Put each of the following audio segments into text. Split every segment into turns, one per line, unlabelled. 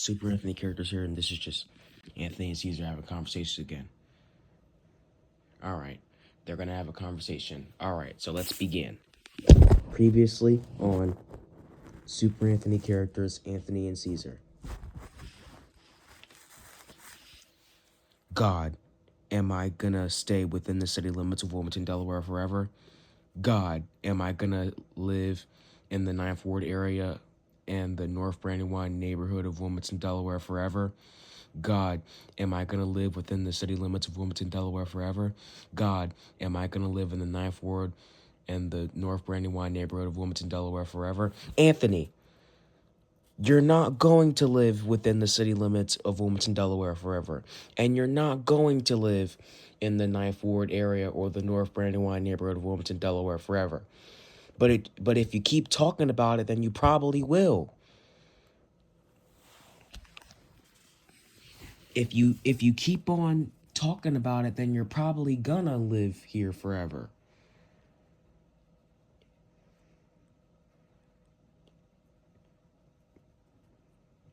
Super Anthony characters here, and this is just Anthony and Cesar having a conversation again. All right, they're gonna have a conversation. All right, so let's begin. Previously on Super Anthony characters, Anthony and Cesar. God, am I gonna stay within the city limits of Wilmington, Delaware forever? God, am I gonna live in the Ninth Ward area and the North Brandywine neighborhood of Wilmington, Delaware forever? God, am I going to live within the city limits of Wilmington, Delaware forever? God, am I going to live in the Ninth Ward and the North Brandywine neighborhood of Wilmington, Delaware forever? Anthony, you're not going to live within the city limits of Wilmington, Delaware forever. And you're not going to live in the Ninth Ward area or the North Brandywine neighborhood of Wilmington, Delaware forever. But if you keep talking about it, then you probably will. If you keep on talking about it, then you're probably gonna live here forever.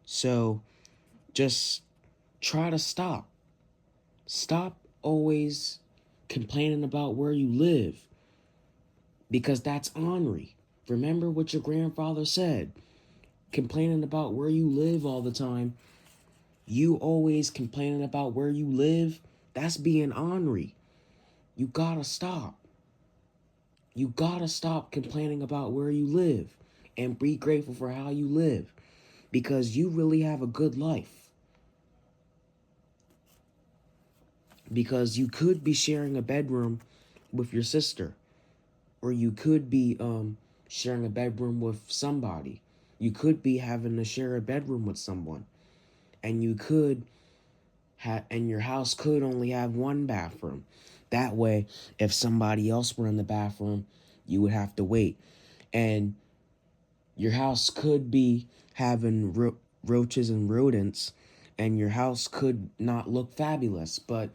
So just try to stop. Stop always complaining about where you live, because that's ornery. Remember what your grandfather said. Complaining about where you live all the time. You always complaining about where you live. That's being ornery. You gotta stop. You gotta stop complaining about where you live and be grateful for how you live, because you really have a good life. Because you could be sharing a bedroom with your sister, or you could be sharing a bedroom with somebody. You could be having to share a bedroom with someone, and you could and your house could only have one bathroom. That way, if somebody else were in the bathroom, you would have to wait. And your house could be having roaches and rodents, and your house could not look fabulous, but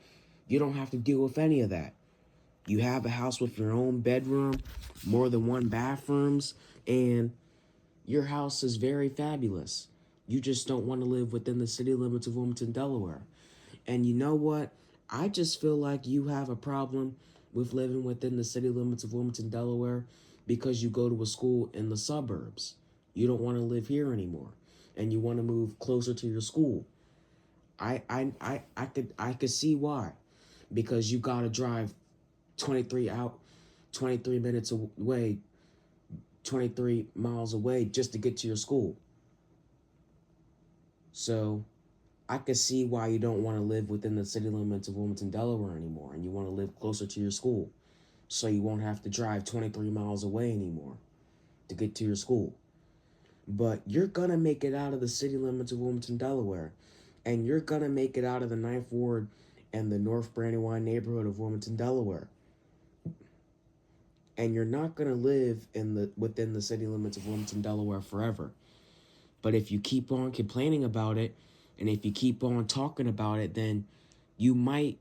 you don't have to deal with any of that. You have a house with your own bedroom, more than one bathrooms, and your house is very fabulous. You just don't want to live within the city limits of Wilmington, Delaware. And you know what? I just feel like you have a problem with living within the city limits of Wilmington, Delaware, because you go to a school in the suburbs. You don't want to live here anymore, and you want to move closer to your school. I could see why, because you gotta drive 23 minutes away, 23 miles away just to get to your school. So I could see why you don't want to live within the city limits of Wilmington, Delaware anymore, and you want to live closer to your school, so you won't have to drive 23 miles away anymore to get to your school. But you're gonna make it out of the city limits of Wilmington, Delaware, and you're gonna make it out of the Ninth Ward and the North Brandywine neighborhood of Wilmington, Delaware. And you're not gonna live within the city limits of Wilmington, Delaware forever. But if you keep on complaining about it, and if you keep on talking about it, then you might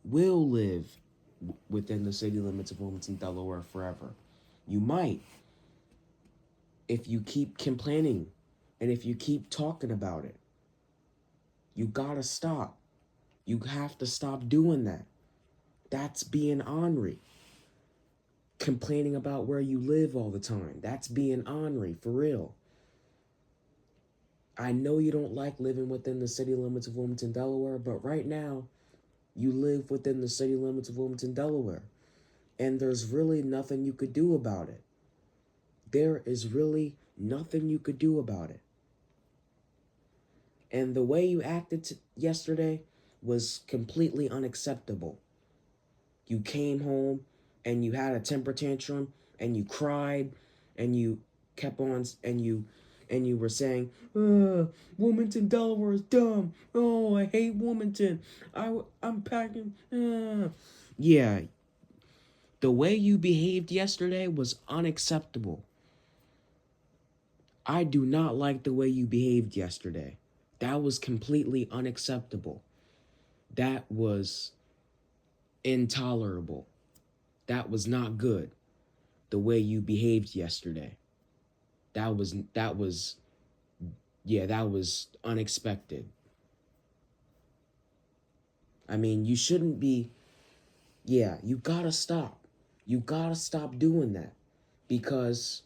will live within the city limits of Wilmington, Delaware forever. You might, if you keep complaining and if you keep talking about it. You gotta stop. You have to stop doing that. That's being ornery. Complaining about where you live all the time. That's being ornery, for real. I know you don't like living within the city limits of Wilmington, Delaware, but right now, you live within the city limits of Wilmington, Delaware. And there's really nothing you could do about it. There is really nothing you could do about it. And the way you acted yesterday was completely unacceptable. You came home and you had a temper tantrum and you cried and you kept on and you were saying, Wilmington, Delaware is dumb. Oh, I hate Wilmington. I'm packing. Yeah, the way you behaved yesterday was unacceptable. I do not like the way you behaved yesterday. That was completely unacceptable. That was intolerable. That was not good. The way you behaved yesterday. That was Yeah, that was unexpected. I mean, you shouldn't be. Yeah, you gotta stop. You gotta stop doing that because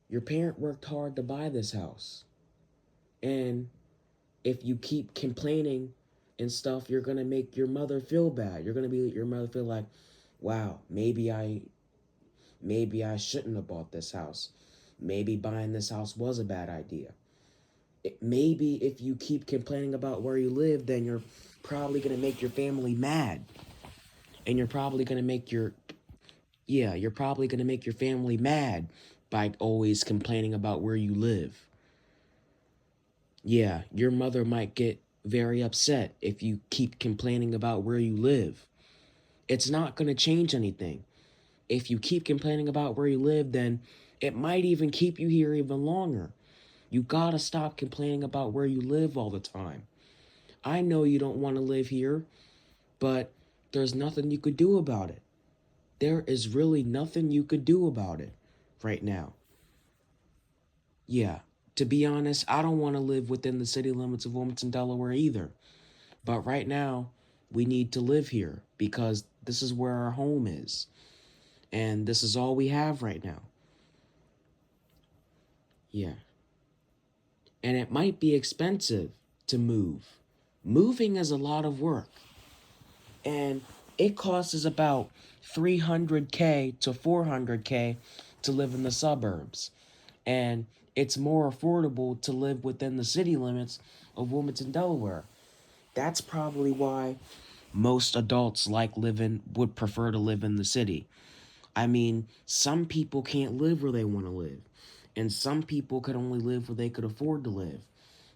your parent worked hard to buy this house. And if you keep complaining and stuff, you're gonna make your mother feel bad. You're gonna be your mother feel like, wow, maybe I shouldn't have bought this house. Maybe buying this house was a bad idea. Maybe if you keep complaining about where you live, then you're probably gonna make your family mad. And you're probably gonna make your yeah, you're probably gonna make your family mad by always complaining about where you live. Yeah, your mother might get very upset if you keep complaining about where you live. It's not going to change anything. If you keep complaining about where you live, then it might even keep you here even longer. You gotta stop complaining about where you live all the time. I know you don't want to live here, but there's nothing you could do about it. There is really nothing you could do about it right now. Yeah, to be honest, I don't want to live within the city limits of Wilmington, Delaware either. But right now, we need to live here because this is where our home is. And this is all we have right now. Yeah. And it might be expensive to move. Moving is a lot of work. And it costs us about 300K to 400K to live in the suburbs. And it's more affordable to live within the city limits of Wilmington, Delaware. That's probably why most adults would prefer to live in the city. I mean, some people can't live where they want to live, and some people could only live where they could afford to live.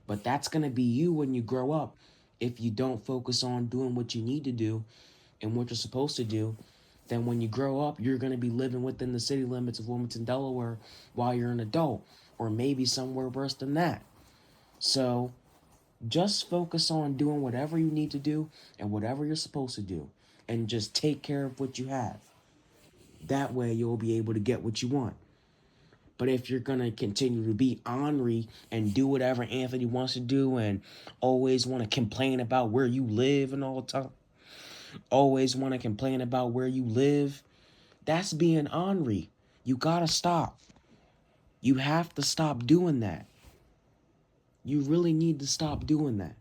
But that's going to be you when you grow up if you don't focus on doing what you need to do and what you're supposed to do. Then when you grow up, you're going to be living within the city limits of Wilmington, Delaware while you're an adult, or maybe somewhere worse than that. So just focus on doing whatever you need to do and whatever you're supposed to do, and just take care of what you have. That way, you'll be able to get what you want. But if you're gonna continue to be ornery and do whatever Anthony wants to do and always want to complain about where you live and all the time, always want to complain about where you live, that's being ornery. You gotta stop. You have to stop doing that. You really need to stop doing that.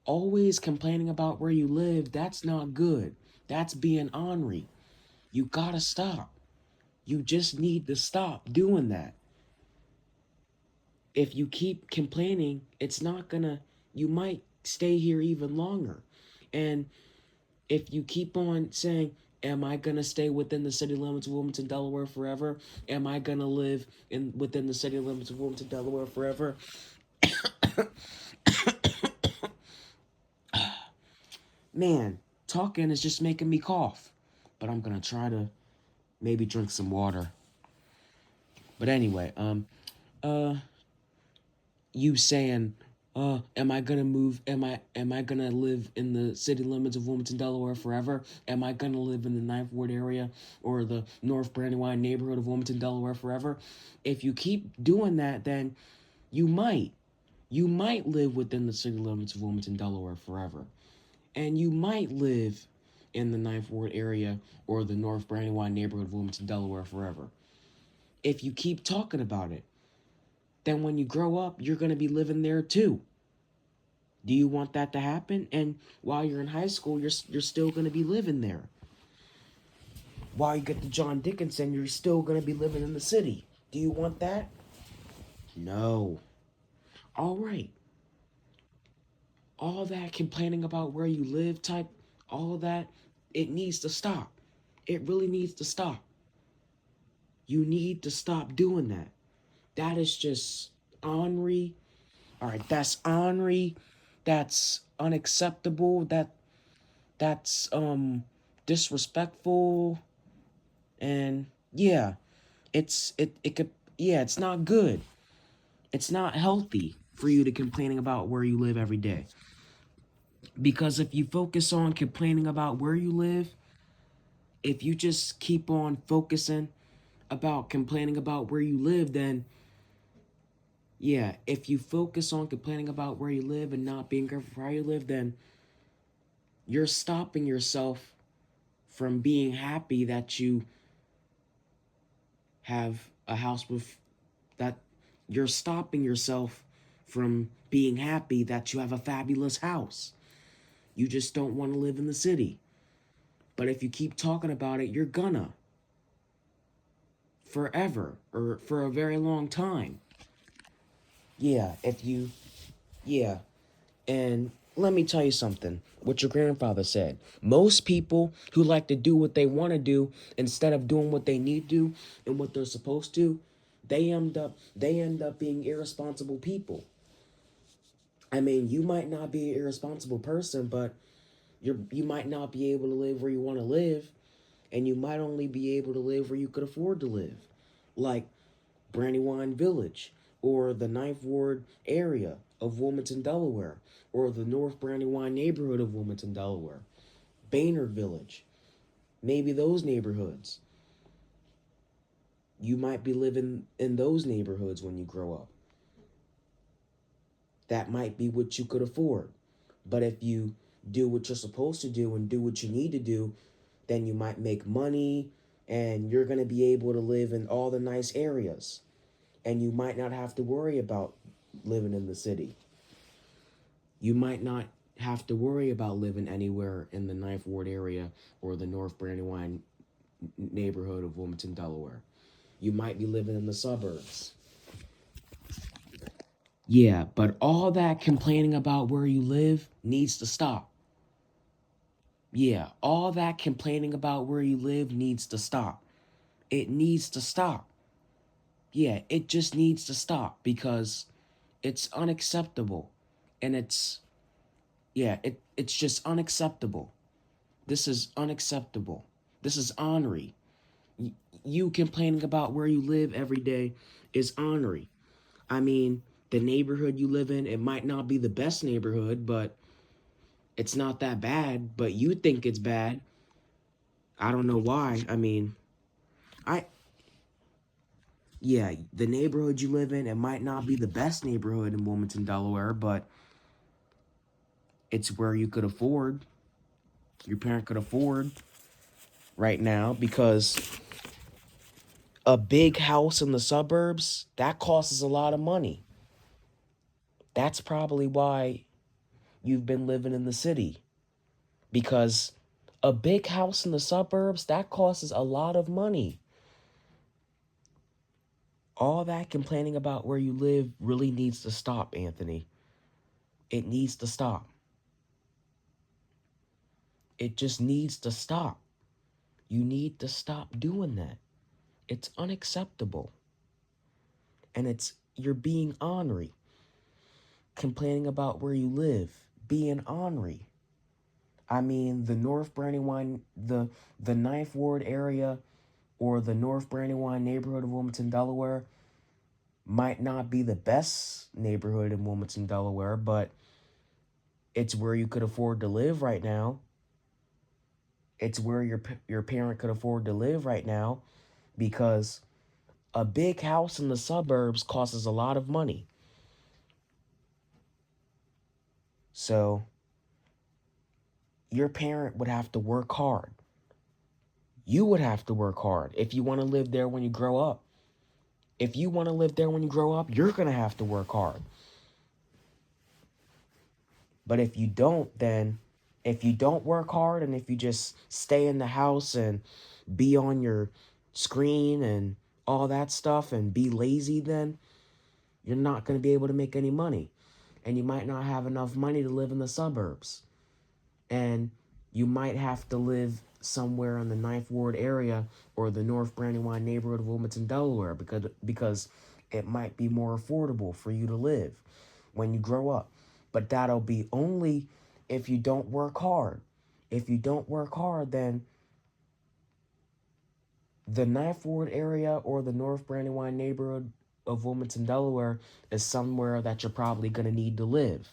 Always complaining about where you live, that's not good. That's being ornery. You gotta stop. You just need to stop doing that. If you keep complaining, it's not gonna, you might stay here even longer. And if you keep on saying, am I gonna stay within the city limits of Wilmington, Delaware forever? Am I gonna live in within the city limits of Wilmington, Delaware forever? Man, talking is just making me cough. But I'm gonna try to maybe drink some water. But anyway, uh, you saying, am I gonna move? Am I gonna live in the city limits of Wilmington, Delaware forever? Am I gonna live in the Ninth Ward area or the North Brandywine neighborhood of Wilmington, Delaware forever? If you keep doing that, then you might. You might live within the city limits of Wilmington, Delaware forever. And you might live in the Ninth Ward area or the North Brandywine neighborhood of Wilmington, Delaware forever. If you keep talking about it, then when you grow up, you're going to be living there too. Do you want that to happen? And while you're in high school, you're still going to be living there. While you get to John Dickinson, you're still going to be living in the city. Do you want that? No. All right. All that complaining about where you live type, all of that, it needs to stop. It really needs to stop. You need to stop doing that. That is just ornery. All right, that's ornery. That's unacceptable. That's disrespectful. And yeah, it could, yeah, it's not good. It's not healthy for you to complaining about where you live every day. Because if you focus on complaining about where you live, if you just keep on focusing about complaining about where you live, then Yeah, if you focus on complaining about where you live and not being grateful for how you live, then you're stopping yourself from being happy that you have a house with that you're stopping yourself from being happy that you have a fabulous house. You just don't want to live in the city. But if you keep talking about it, you're gonna forever or for a very long time. Yeah, if you, yeah. And let me tell you something what your grandfather said. Most people who like to do what they want to do instead of doing what they need to do and what they're supposed to, they end up being irresponsible people. I mean, you might not be an irresponsible person, but you might not be able to live where you want to live, and you might only be able to live where you could afford to live. Like Brandywine Village, or the Ninth Ward area of Wilmington, Delaware, or the North Brandywine neighborhood of Wilmington, Delaware, Baynard Village, maybe those neighborhoods. You might be living in those neighborhoods when you grow up. That might be what you could afford. But if you do what you're supposed to do and do what you need to do, then you might make money and you're going to be able to live in all the nice areas. And you might not have to worry about living in the city. You might not have to worry about living anywhere in the Ninth Ward area or the North Brandywine neighborhood of Wilmington, Delaware. You might be living in the suburbs. Yeah, but all that complaining about where you live needs to stop. Yeah, all that complaining about where you live needs to stop. It needs to stop. Yeah, it just needs to stop because it's unacceptable. And it's just unacceptable. This is unacceptable. This is ornery. You complaining about where you live every day is ornery. I mean, the neighborhood you live in, it might not be the best neighborhood, but it's not that bad, but you think it's bad. I don't know why. I mean, I yeah, the neighborhood you live in, it might not be the best neighborhood in Wilmington, Delaware, but it's where you could afford, your parent could afford right now because a big house in the suburbs, that costs a lot of money. That's probably why you've been living in the city because a big house in the suburbs, that costs a lot of money. All that complaining about where you live really needs to stop, Anthony. It needs to stop. It just needs to stop. You need to stop doing that. It's unacceptable. And you're being ornery. Complaining about where you live, being ornery. I mean, the North Brandywine, the Ninth Ward area or the North Brandywine neighborhood of Wilmington, Delaware might not be the best neighborhood in Wilmington, Delaware, but it's where you could afford to live right now. It's where your parent could afford to live right now because a big house in the suburbs costs a lot of money. So your parent would have to work hard. You would have to work hard if you want to live there when you grow up. If you want to live there when you grow up, you're going to have to work hard. But if you don't, then if you don't work hard and if you just stay in the house and be on your screen and all that stuff and be lazy, then you're not going to be able to make any money. And you might not have enough money to live in the suburbs. And you might have to live somewhere in the Ninth Ward area or the North Brandywine neighborhood of Wilmington, Delaware, because it might be more affordable for you to live when you grow up. But that'll be only if you don't work hard. If you don't work hard, then the Ninth Ward area or the North Brandywine neighborhood of Wilmington, Delaware is somewhere that you're probably going to need to live.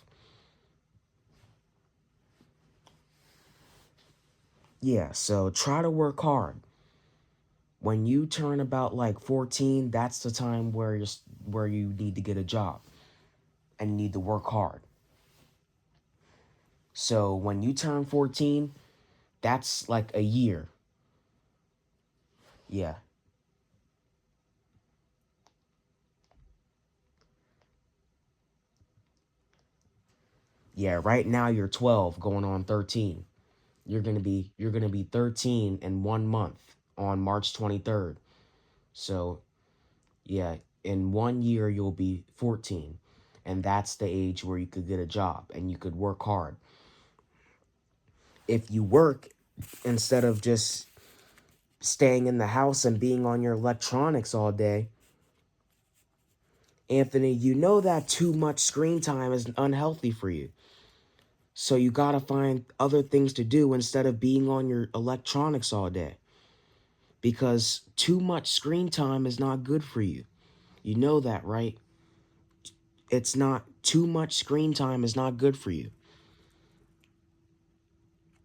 Yeah, so try to work hard. When you turn about like 14, that's the time where where you need to get a job and you need to work hard. So when you turn 14, that's like a year. Yeah. Yeah, right now you're 12 going on 13. You're going to be 13 in 1 month on March 23rd. So, yeah, in 1 year you'll be 14. And that's the age where you could get a job and you could work hard. If you work instead of just staying in the house and being on your electronics all day, Anthony, you know that too much screen time is unhealthy for you. So you got to find other things to do instead of being on your electronics all day. Because too much screen time is not good for you. You know that, right? It's not, too much screen time is not good for you.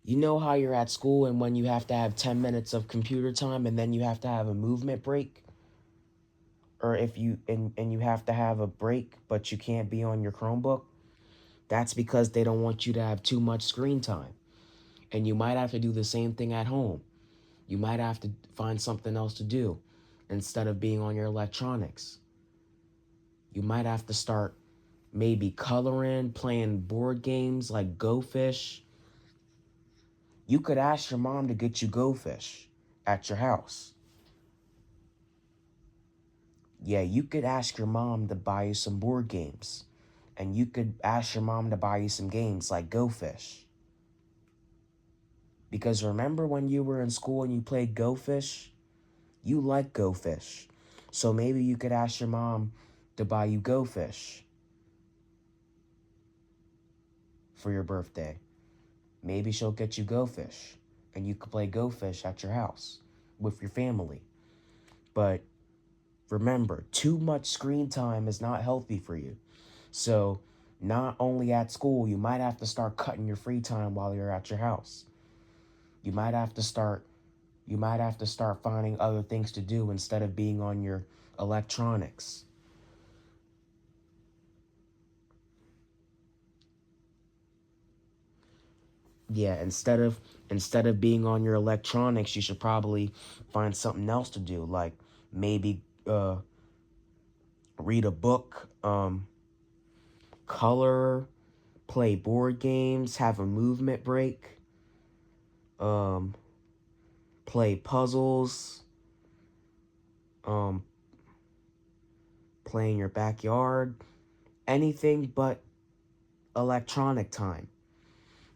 You know how you're at school and when you have to have 10 minutes of computer time and then you have to have a movement break? Or if you and you have to have a break but you can't be on your Chromebook? That's because they don't want you to have too much screen time. And you might have to do the same thing at home. You might have to find something else to do instead of being on your electronics. You might have to start maybe coloring, playing board games like Go Fish. You could ask your mom to get you Go Fish at your house. Yeah, you could ask your mom to buy you some board games. And you could ask your mom to buy you some games like Go Fish. Because remember when you were in school and you played Go Fish? You like Go Fish. So maybe you could ask your mom to buy you Go Fish for your birthday. Maybe she'll get you Go Fish and you could play Go Fish at your house with your family. But remember, too much screen time is not healthy for you. So not only at school, you might have to start cutting your free time while you're at your house. You might have to start finding other things to do instead of being on your electronics. Yeah, instead of being on your electronics, you should probably find something else to do, like maybe read a book, color, play board games, have a movement break, um, play puzzles, um, play in your backyard, anything but electronic time.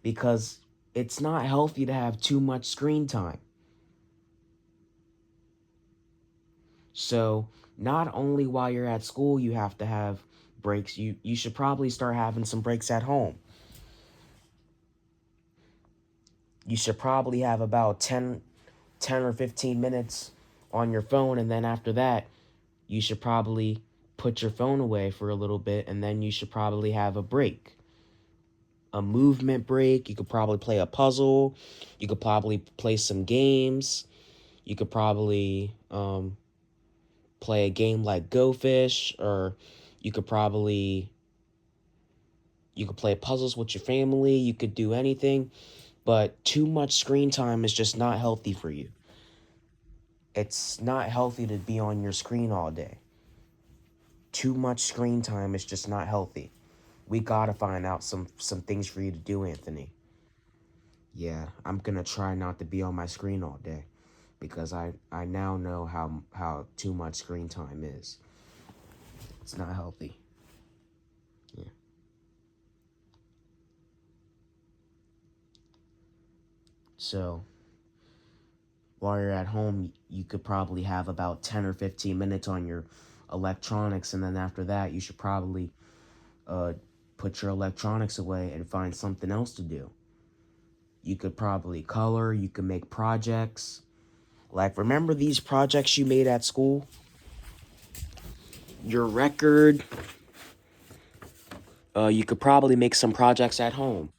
Because it's not healthy to have too much screen time. So not only while you're at school you have to have breaks, you should probably start having some breaks at home. You should probably have about 10 or 15 minutes on your phone, and then after that you should probably put your phone away for a little bit, and then you should probably have a break. A movement break. You could probably play a puzzle. You could probably play some games. You could probably play a game like Go Fish, or you could probably you could play puzzles with your family. You could do anything, but too much screen time is just not healthy for you. It's not healthy to be on your screen all day. Too much screen time is just not healthy. We gotta find out some things for you to do, Anthony. Yeah, I'm gonna try not to be on my screen all day because I now know how too much screen time is. It's not healthy. Yeah. So while you're at home, you could probably have about 10 or 15 minutes on your electronics, and then after that, you should probably uh, put your electronics away and find something else to do. You could probably color, you could make projects. Like, remember these projects you made at school? Your record. You could probably make some projects at home.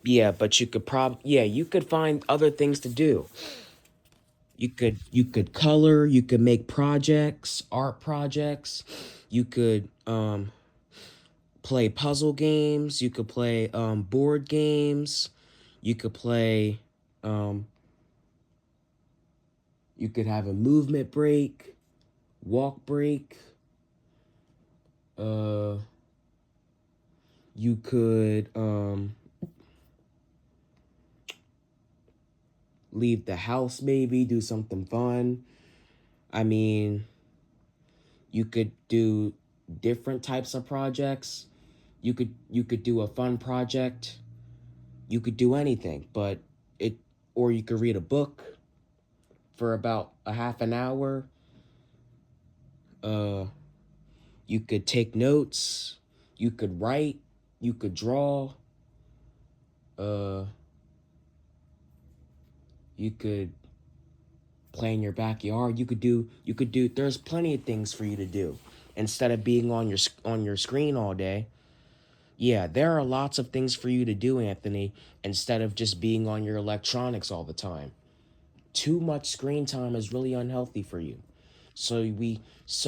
Yeah, but you could you could find other things to do. You could color, you could make projects, art projects. You could play puzzle games, you could play board games, you could play um you could have a movement break, walk break. uh you could leave the house, maybe do something fun. I mean, you could do different types of projects. You could do a fun project. You could do anything, but it or you could read a book for about a half an hour. Uh you could take notes, you could write, you could draw, uh you could play in your backyard. You could do there's plenty of things for you to do instead of being on your screen all day. Yeah, there are lots of things for you to do, Anthony, instead of just being on your electronics all the time. Too much screen time is really unhealthy for you. So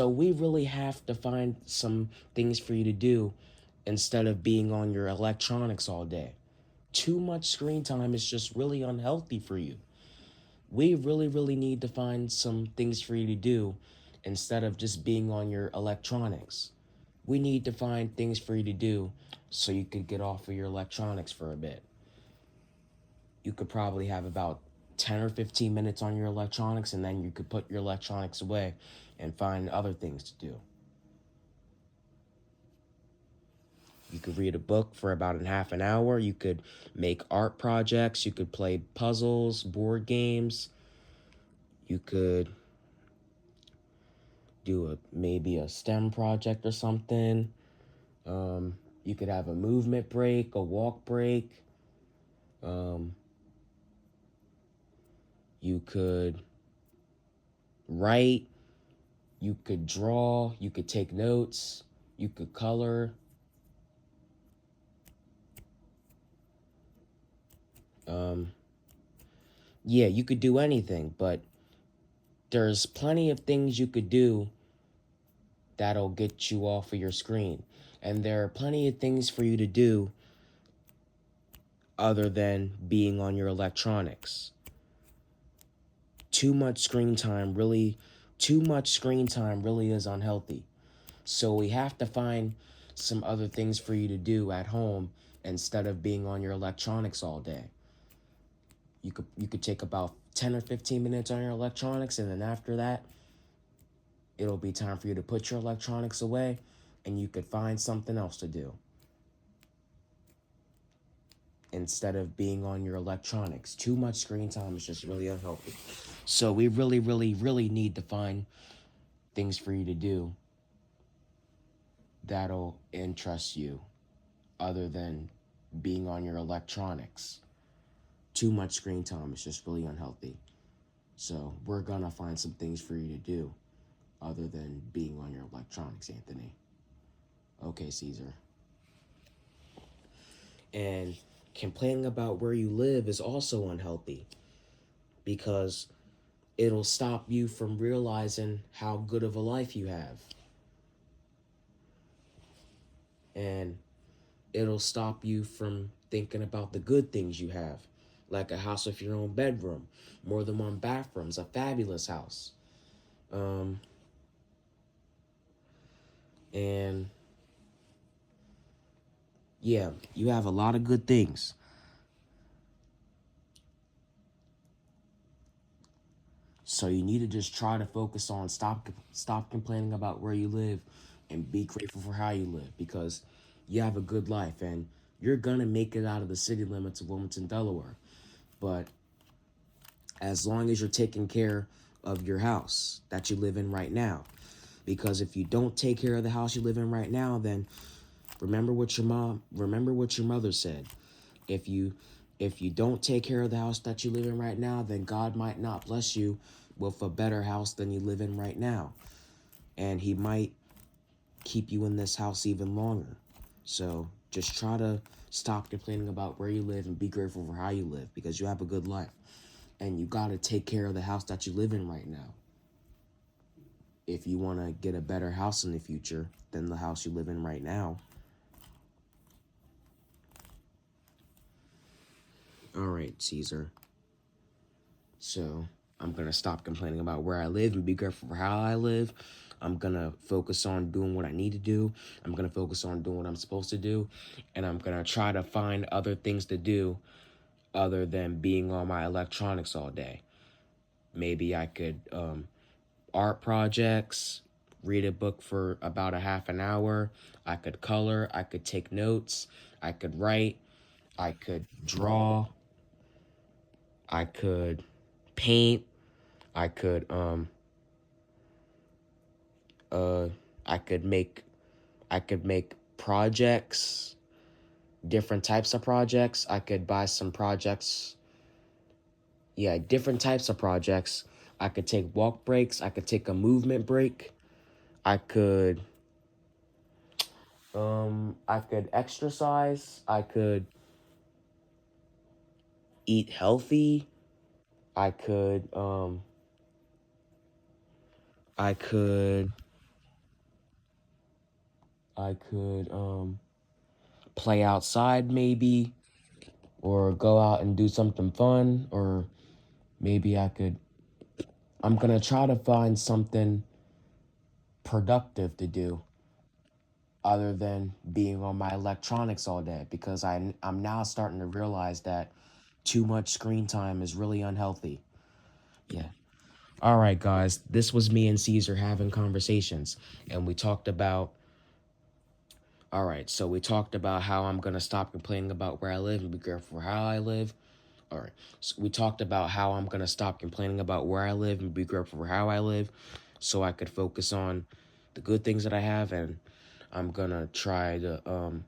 we really have to find some things for you to do instead of being on your electronics all day. Too much screen time is just really unhealthy for you. We really need to find some things for you to do instead of just being on your electronics. We need to find things for you to do so you could get off of your electronics for a bit. You could probably have about 10 or 15 minutes on your electronics, and then you could put your electronics away and find other things to do. You could read a book for about a half an hour. You could make art projects. You could play puzzles, board games. You could do maybe a STEM project or something. You could have a movement break, a walk break. Um, you could write. You could draw. You could take notes. You could color. Um, yeah, you could do anything, but there's plenty of things you could do that'll get you off of your screen. And there are plenty of things for you to do other than being on your electronics. Too much screen time really Too much screen time really is unhealthy. So we have to find some other things for you to do at home instead of being on your electronics all day. You could take about 10 or 15 minutes on your electronics, and then after that, it'll be time for you to put your electronics away and you could find something else to do instead of being on your electronics. Too much screen time is just really unhealthy. So we really need to find things for you to do that'll interest you other than being on your electronics. Too much screen time is just really unhealthy. So we're gonna find some things for you to do other than being on your electronics, Anthony. Okay, Cesar. And complaining about where you live is also unhealthy because it'll stop you from realizing how good of a life you have. And it'll stop you from thinking about the good things you have, like a house with your own bedroom, more than one bathrooms, a fabulous house. Um, and yeah, you have a lot of good things. So you need to just try to focus on stop complaining about where you live and be grateful for how you live because you have a good life and you're gonna make it out of the city limits of Wilmington, Delaware. But as long as you're taking care of your house that you live in right now. Because if you don't take care of the house you live in right now, then remember what your mother said. If you don't take care of the house that you live in right now, then God might not bless you with a better house than you live in right now. And he might keep you in this house even longer. So just try to stop complaining about where you live and be grateful for how you live because you have a good life. And you got to take care of the house that you live in right now. If you want to get a better house in the future than the house you live in right now. All right, Cesar. So I'm going to stop complaining about where I live and be grateful for how I live. I'm going to focus on doing what I need to do. I'm going to focus on doing what I'm supposed to do. And I'm going to try to find other things to do other than being on my electronics all day. Maybe I could art projects, read a book for about a half an hour. I could color, I could take notes, I could write, I could draw, I could paint, I could uh I could make projects, different types of projects. I could buy some projects. Yeah, different types of projects. I could take walk breaks, I could take a movement break. I could exercise, I could eat healthy, I could I could I could play outside maybe, or go out and do something fun, or maybe I'm going to try to find something productive to do other than being on my electronics all day, because I'm now starting to realize that too much screen time is really unhealthy. Yeah. All right, guys. This was me and Cesar having conversations, and we talked about. All right, so we talked about how I'm gonna stop complaining about where I live and be grateful for how I live. All right, so we talked about how I'm gonna stop complaining about where I live and be grateful for how I live, so I could focus on the good things that I have, and I'm gonna try to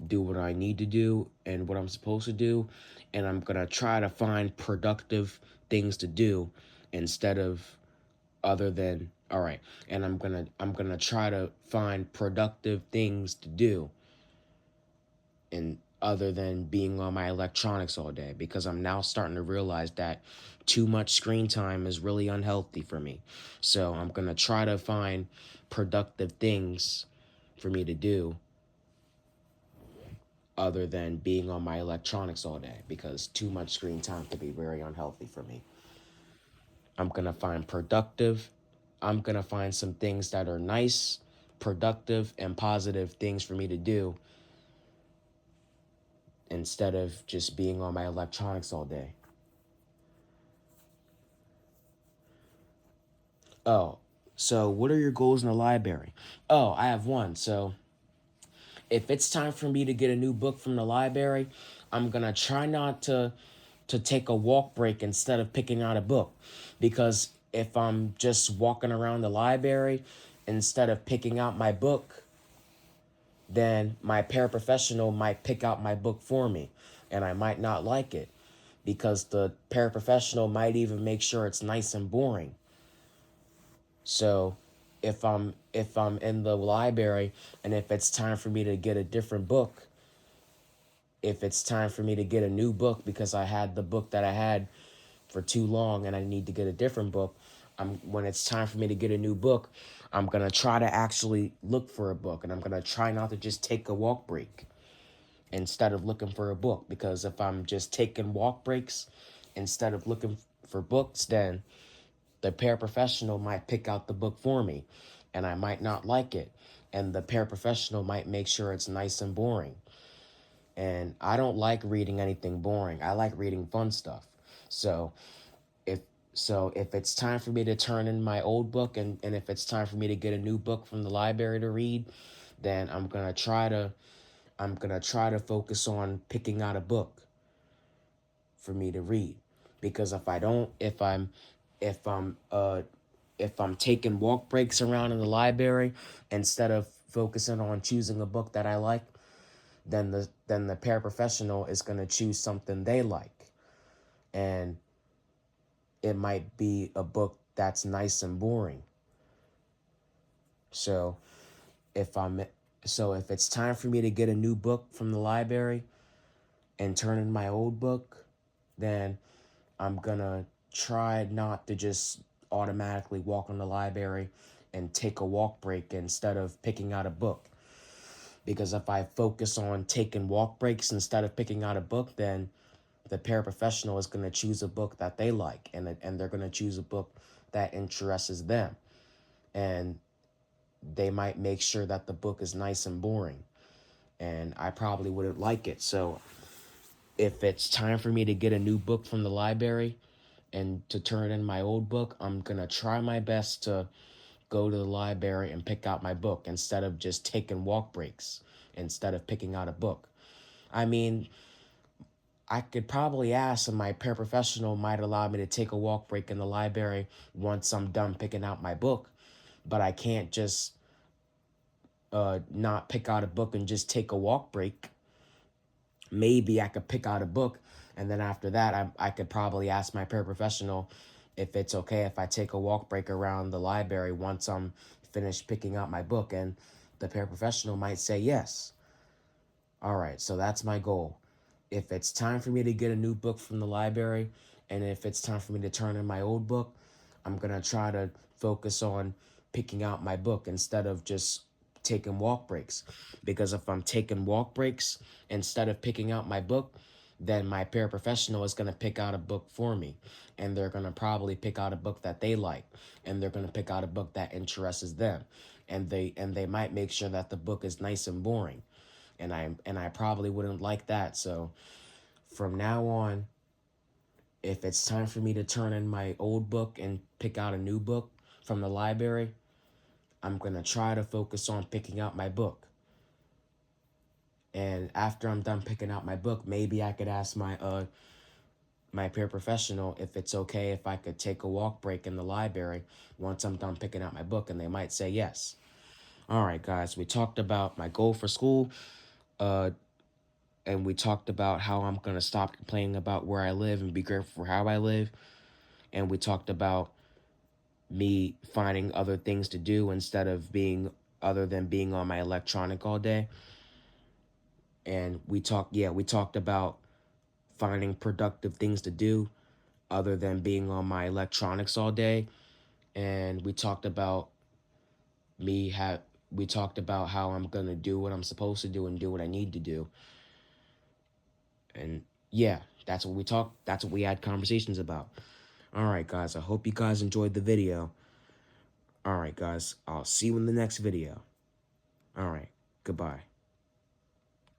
do what I need to do and what I'm supposed to do, and I'm gonna try to find productive things to do instead of other than all right, and I'm gonna try to find productive things to do and other than being on my electronics all day, because I'm now starting to realize that too much screen time is really unhealthy for me. So I'm gonna try to find productive things for me to do other than being on my electronics all day, because too much screen time can be very unhealthy for me. I'm going to find productive. I'm going to find some things that are nice, productive, and positive things for me to do instead of just being on my electronics all day. Oh, so what are your goals in the library? Oh, I have one. So if it's time for me to get a new book from the library, I'm going to try not to take a walk break instead of picking out a book, because if I'm just walking around the library instead of picking out my book, then my paraprofessional might pick out my book for me, and I might not like it because the paraprofessional might even make sure it's nice and boring. So if I'm in the library and if it's time for me to get a different book, if it's time for me to get a new book because I had the book that I had for too long and I need to get a different book, when it's time for me to get a new book, I'm going to try to actually look for a book, and I'm going to try not to just take a walk break instead of looking for a book, because if I'm just taking walk breaks instead of looking for books, then the paraprofessional might pick out the book for me and I might not like it, and the paraprofessional might make sure it's nice and boring. And I don't like reading anything boring. I like reading fun stuff. So if if it's time for me to turn in my old book, and if it's time for me to get a new book from the library to read, then I'm gonna try to focus on picking out a book for me to read. Because if I don't if I'm if I'm taking walk breaks around in the library instead of focusing on choosing a book that I like, then the paraprofessional is gonna choose something they like. And it might be a book that's nice and boring. So if I'm if it's time for me to get a new book from the library and turn in my old book, then I'm gonna try not to just automatically walk in the library and take a walk break instead of picking out a book. Because if I focus on taking walk breaks instead of picking out a book, then the paraprofessional is going to choose a book that they like, and they're going to choose a book that interests them. And they might make sure that the book is nice and boring. And I probably wouldn't like it. So if it's time for me to get a new book from the library and to turn in my old book, I'm going to try my best to go to the library and pick out my book instead of just taking walk breaks instead of picking out a book. I mean, I could probably ask, and my paraprofessional might allow me to take a walk break in the library once I'm done picking out my book, but I can't just not pick out a book and just take a walk break. Maybe I could pick out a book, and then after that, I could probably ask my paraprofessional if it's okay if I take a walk break around the library once I'm finished picking out my book, and the paraprofessional might say yes. All right, so that's my goal. If it's time for me to get a new book from the library, and if it's time for me to turn in my old book, I'm going to try to focus on picking out my book instead of just taking walk breaks. Because if I'm taking walk breaks instead of picking out my book, then my paraprofessional is going to pick out a book for me. And they're going to probably pick out a book that they like. And they're going to pick out a book that interests them. And they might make sure that the book is nice and boring. And I probably wouldn't like that. So from now on, if it's time for me to turn in my old book and pick out a new book from the library, I'm going to try to focus on picking out my book. And after I'm done picking out my book, maybe I could ask my paraprofessional if it's okay if I could take a walk break in the library once I'm done picking out my book, and they might say yes. All right, guys, we talked about my goal for school, and we talked about how I'm going to stop complaining about where I live and be grateful for how I live. And we talked about me finding other things to do instead of being other than being on my electronic all day. And we talked about finding productive things to do other than being on my electronics all day. And me have we talked about how I'm going to do what I'm supposed to do and do what I need to do. And yeah, that's what we had conversations about. All right, guys, I hope you guys enjoyed the video. All right, guys, I'll see you in the next video. All right, goodbye.